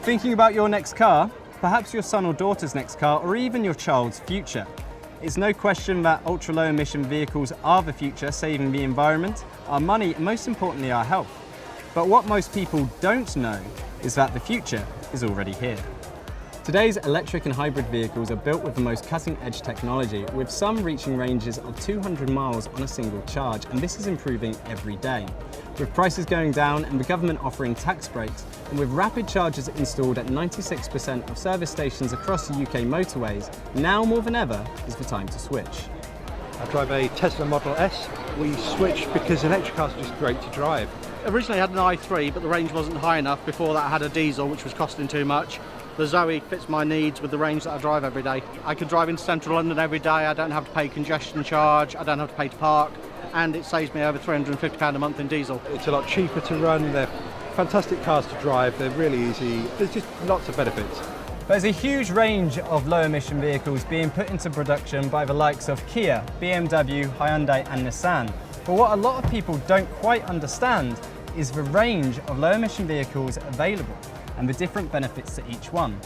Thinking about your next car? Perhaps your son or daughter's next car, or even your child's future. It's no question that ultra-low emission vehicles are the future, saving the environment, our money, and most importantly our health. But what most people don't know is that the future is already here. Today's electric and hybrid vehicles are built with the most cutting-edge technology, with some reaching ranges of 200 miles on a single charge, and this is improving every day. With prices going down and the government offering tax breaks, and with rapid chargers installed at 96% of service stations across the UK motorways, now more than ever is the time to switch. I drive a Tesla Model S. We switched because electric cars are just great to drive. Originally I had an i3, but the range wasn't high enough. Before that I had a diesel, which was costing too much. The Zoe fits my needs with the range that I drive every day. I can drive into central London every day. I don't have to pay congestion charge, I don't have to pay to park, and it saves me over £350 a month in diesel. It's a lot cheaper to run. They're fantastic cars to drive. They're really easy. There's just lots of benefits. There's a huge range of low-emission vehicles being put into production by the likes of Kia, BMW, Hyundai and Nissan. But what a lot of people don't quite understand is the range of low-emission vehicles available and the different benefits to each one.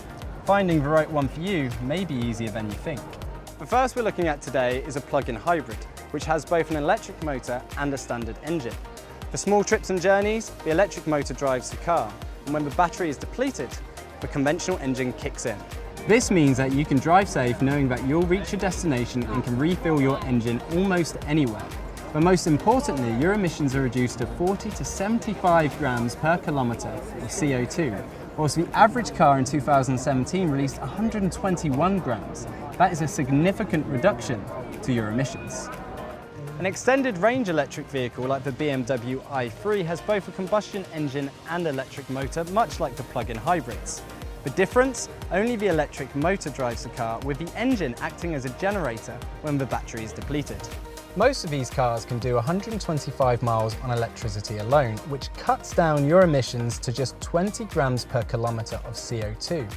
Finding the right one for you may be easier than you think. The first we're looking at today is a plug-in hybrid, which has both an electric motor and a standard engine. For small trips and journeys, the electric motor drives the car, and when the battery is depleted, the conventional engine kicks in. This means that you can drive safe knowing that you'll reach your destination and can refill your engine almost anywhere. But most importantly, your emissions are reduced to 40 to 75 grams per kilometre of CO2, whilst the average car in 2017 released 121 grams. That is a significant reduction to your emissions. An extended range electric vehicle like the BMW i3 has both a combustion engine and electric motor, much like the plug-in hybrids. The difference? Only the electric motor drives the car, with the engine acting as a generator when the battery is depleted. Most of these cars can do 125 miles on electricity alone, which cuts down your emissions to just 20 grams per kilometre of CO2.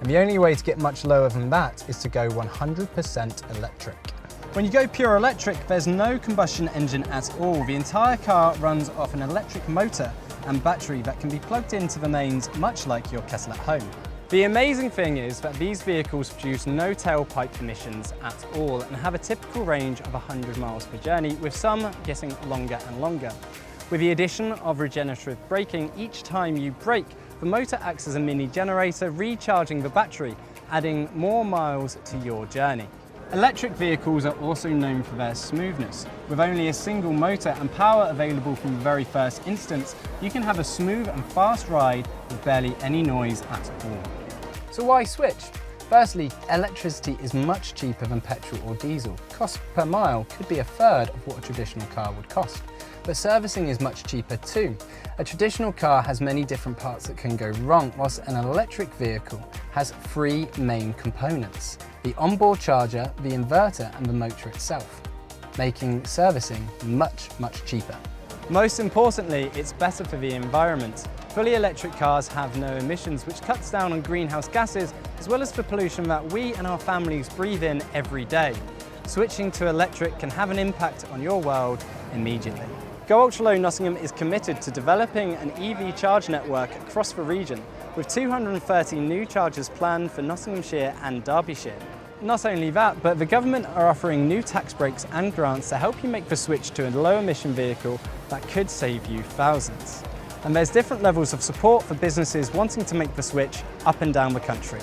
And the only way to get much lower than that is to go 100% electric. When you go pure electric, there's no combustion engine at all. The entire car runs off an electric motor and battery that can be plugged into the mains, much like your kettle at home. The amazing thing is that these vehicles produce no tailpipe emissions at all and have a typical range of 100 miles per journey, with some getting longer and longer. With the addition of regenerative braking, each time you brake, the motor acts as a mini generator, recharging the battery, adding more miles to your journey. Electric vehicles are also known for their smoothness. With only a single motor and power available from the very first instance, you can have a smooth and fast ride with barely any noise at all. So why switch? Firstly, electricity is much cheaper than petrol or diesel. Cost per mile could be a third of what a traditional car would cost. But servicing is much cheaper too. A traditional car has many different parts that can go wrong, whilst an electric vehicle has three main components: the onboard charger, the inverter and the motor itself, making servicing much cheaper. Most importantly, it's better for the environment. Fully electric cars have no emissions, which cuts down on greenhouse gases, as well as the pollution that we and our families breathe in every day. Switching to electric can have an impact on your world immediately. Go Ultra Low Nottingham is committed to developing an EV charge network across the region, with 230 new chargers planned for Nottinghamshire and Derbyshire. Not only that, but the government are offering new tax breaks and grants to help you make the switch to a low emission vehicle that could save you thousands. And there's different levels of support for businesses wanting to make the switch up and down the country.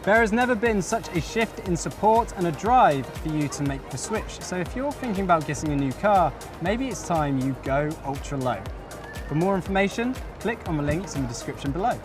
There has never been such a shift in support and a drive for you to make the switch. So if you're thinking about getting a new car, maybe it's time you go ultra low. For more information, click on the links in the description below.